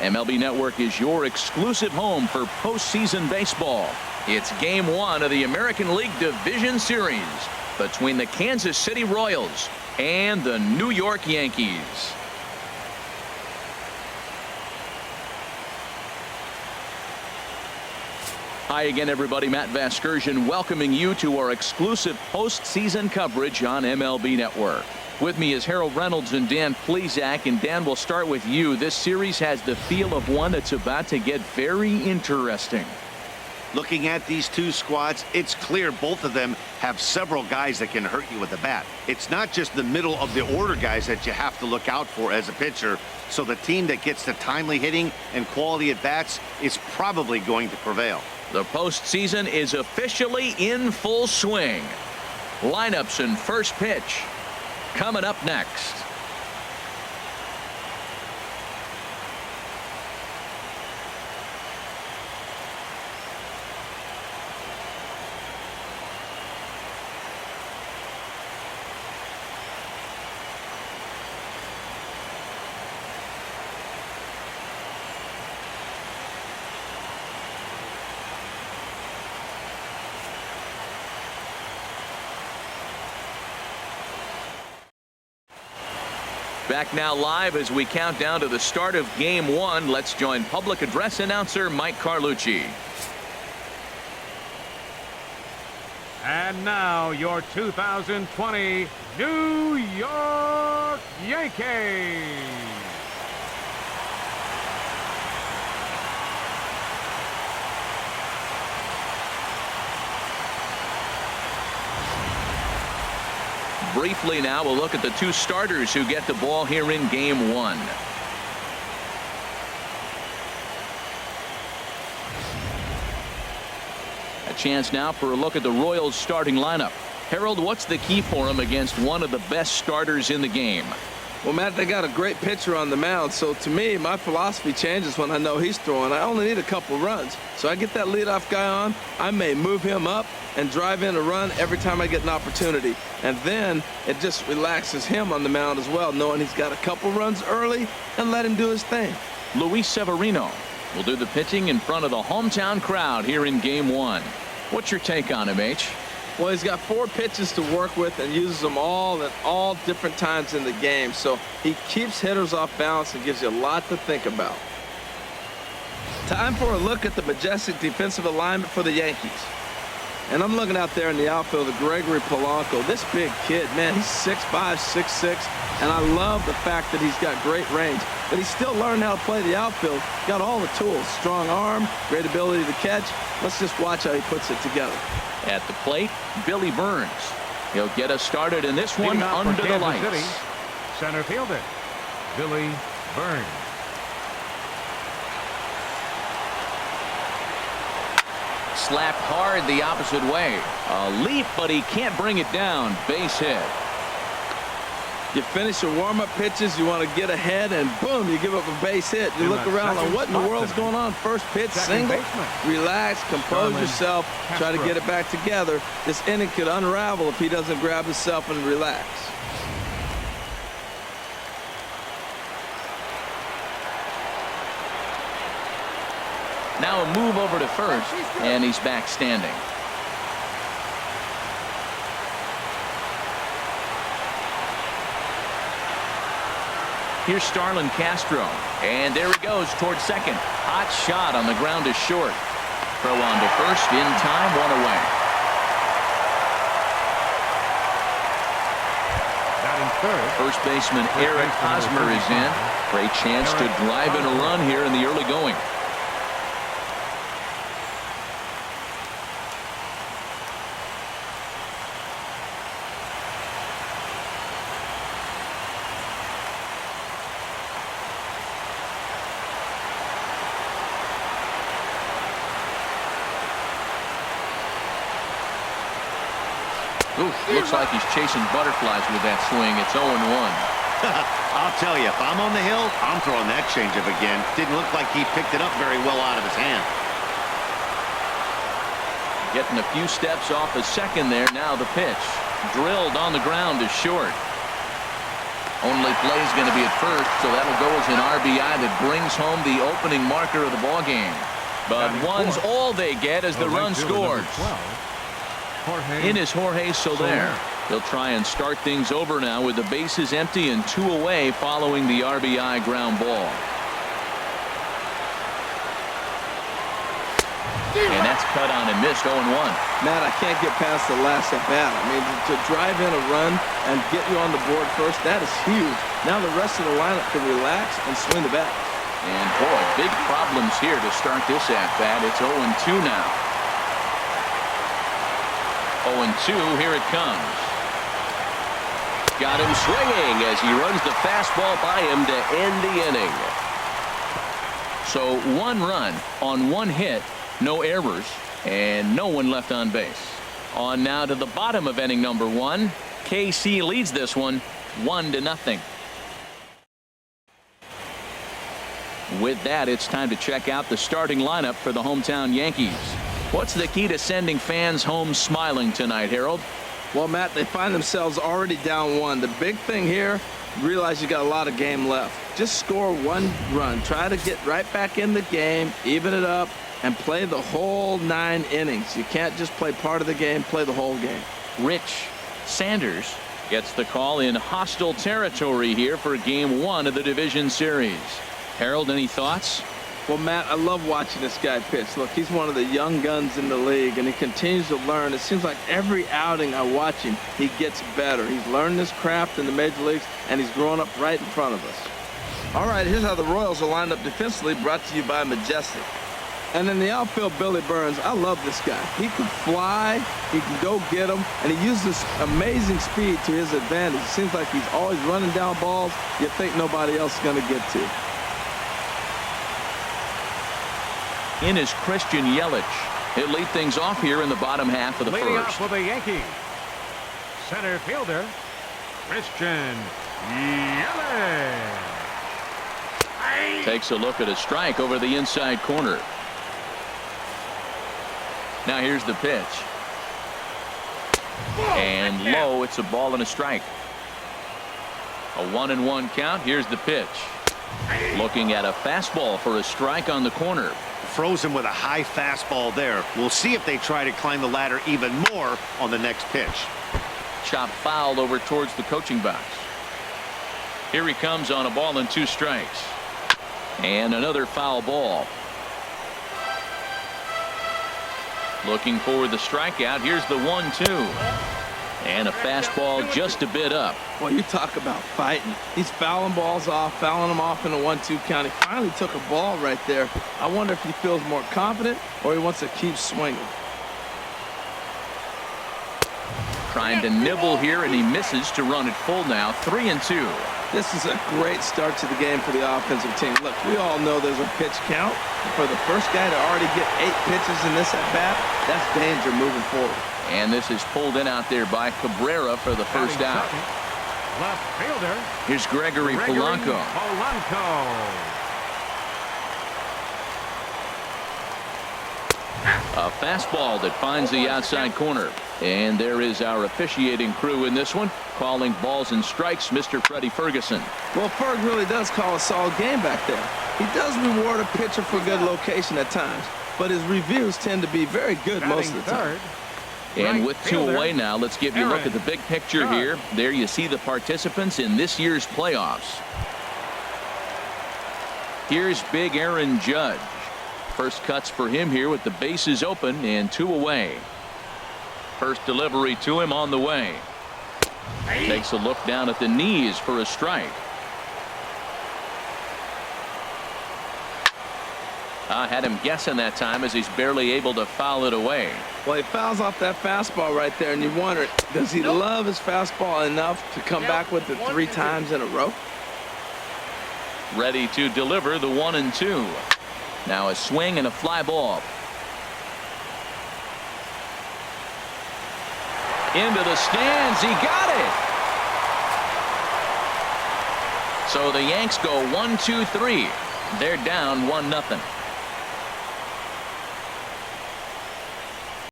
MLB Network is your exclusive home for postseason baseball. It's Game 1 of the American League Division Series between the Kansas City Royals and the New York Yankees. Hi again, everybody. Matt Vasgersian welcoming you to our exclusive postseason coverage on MLB Network. With me is Harold Reynolds and Dan Plesac. And Dan, we'll start with you. This series has the feel of one that's about to get very interesting. Looking at these two squads, it's clear both of them have several guys that can hurt you with the bat. It's not just the middle of the order guys that you have to look out for as a pitcher. So the team that gets the timely hitting and quality at bats is probably going to prevail. The postseason is officially in full swing. Lineups and first pitch coming up next. Back now live as we count down to the start of Game 1. Let's join public address announcer Mike Carlucci. And now your 2020 New York Yankees. Briefly now, we'll look at the two starters who get the ball here in Game 1. A chance now for a look at the Royals starting lineup. Harold, what's the key for them against one of the best starters in the game? Well, Matt, they got a great pitcher on the mound, so to me, my philosophy changes when I know he's throwing. I only need a couple runs. So I get that leadoff guy on, I may move him up and drive in a run every time I get an opportunity. And then it just relaxes him on the mound as well, knowing he's got a couple runs early and let him do his thing. Luis Severino will do the pitching in front of the hometown crowd here in Game 1. What's your take on him, H? Well, he's got 4 pitches to work with and uses them all at all different times in the game. So he keeps hitters off balance and gives you a lot to think about. Time for a look at the majestic defensive alignment for the Yankees. And I'm looking out there in the outfield at Gregory Polanco. This big kid, man, he's 6'5", 6'6", and I love the fact that he's got great range. But he's still learning how to play the outfield. Got all the tools, strong arm, great ability to catch. Let's just watch how he puts it together. At the plate, Billy Burns. He'll get us started in this one under the lights. City, center fielder, Billy Burns. Slapped hard the opposite way. A leap, but he can't bring it down. Base hit. You finish your warm-up pitches, you want to get ahead, and boom, you give up a base hit. You look around on what in the world's going on. First pitch, single. Relax, compose yourself, try to get it back together. This inning could unravel if he doesn't grab himself and relax. Now a move over to first, and he's back standing. Here's Starlin Castro, and there he goes towards second. Hot shot on the ground is short. Throw on to first in time, 1 away. Batting third, First baseman Eric Hosmer is in. Great chance to drive in a run here in the early going. Ooh, looks like he's chasing butterflies with that swing. It's 0-1. I'll tell you, if I'm on the hill, I'm throwing that changeup again. Didn't look like he picked it up very well out of his hand. Getting a few steps off a second there. Now the pitch. Drilled on the ground is short. Only play is going to be at first, so that'll go as an RBI that brings home the opening marker of the ball game. But one's all they get as the run scores. In is Jorge Soler. He'll try and start things over now with the bases empty and 2 away following the RBI ground ball. And that's cut on and missed. 0-1. Matt, I can't get past the last at bat. I mean, to drive in a run and get you on the board first, that is huge. Now the rest of the lineup can relax and swing the bat. And boy, big problems here to start this at bat. It's 0-2 now. 0-2, here it comes. Got him swinging as he runs the fastball by him to end the inning. So 1 run on 1 hit, no errors, and no one left on base. On now to the bottom of inning number 1. KC leads this one 1-0. With that, it's time to check out the starting lineup for the hometown Yankees. What's the key to sending fans home smiling tonight, Harold? Well, Matt, they find themselves already down 1. The big thing here, realize you got a lot of game left. Just score 1 run. Try to get right back in the game, even it up, and play the whole 9 innings. You can't just play part of the game, play the whole game. Rich Sanders gets the call in hostile territory here for game 1 of the division series. Harold, any thoughts? Well, Matt, I love watching this guy pitch. Look, he's one of the young guns in the league, and he continues to learn. It seems like every outing I watch him, he gets better. He's learned this craft in the major leagues, and he's growing up right in front of us. All right, here's how the Royals are lined up defensively, brought to you by Majestic. And in the outfield, Billy Burns, I love this guy. He can fly, he can go get them, and he uses amazing speed to his advantage. It seems like he's always running down balls you think nobody else is going to get to. In is Christian Yelich. He'll lead things off here in the bottom half of the Leading first. off for the Yankees, center fielder, Christian Yelich. Takes a look at a strike over the inside corner. Now here's the pitch. And low, it's a ball and a strike. A 1-1 count. Here's the pitch. Looking at a fastball for a strike on the corner. Frozen with a high fastball there. We'll see if they try to climb the ladder even more on the next pitch. Chop foul over towards the coaching box. Here he comes on a ball and 2 strikes. And another foul ball. Looking for the strikeout. Here's the 1-2. And a fastball just a bit up. Well, you talk about fighting. He's fouling balls off, fouling them off in a 1-2 count. He finally took a ball right there. I wonder if he feels more confident or he wants to keep swinging. Trying to nibble here, and he misses to run it full now. 3-2. This is a great start to the game for the offensive team. Look, we all know there's a pitch count. For the first guy to already get 8 pitches in this at-bat, that's danger moving forward. And this is pulled in out there by Cabrera for the first out. Left fielder, Here's Gregory Polanco. A fastball that finds the outside corner. And there is our officiating crew in this one, calling balls and strikes, Mr. Freddie Ferguson. Well, Ferg really does call a solid game back there. He does reward a pitcher for good location at times, but his reviews tend to be very good most of the time. And with 2 away now, let's give you a look at the big picture here. There you see the participants in this year's playoffs. Here's big Aaron Judge. First cuts for him here with the bases open and 2 away. First delivery to him on the way. Takes a look down at the knees for a strike. I had him guessing that time as he's barely able to foul it away. Well, he fouls off that fastball right there, and you wonder, does he love his fastball enough to come back with it 3 times in a row? Ready to deliver the 1-2. Now a swing and a fly ball. Into the stands. He got it. So the Yanks go 1-2-3. They're down 1-0.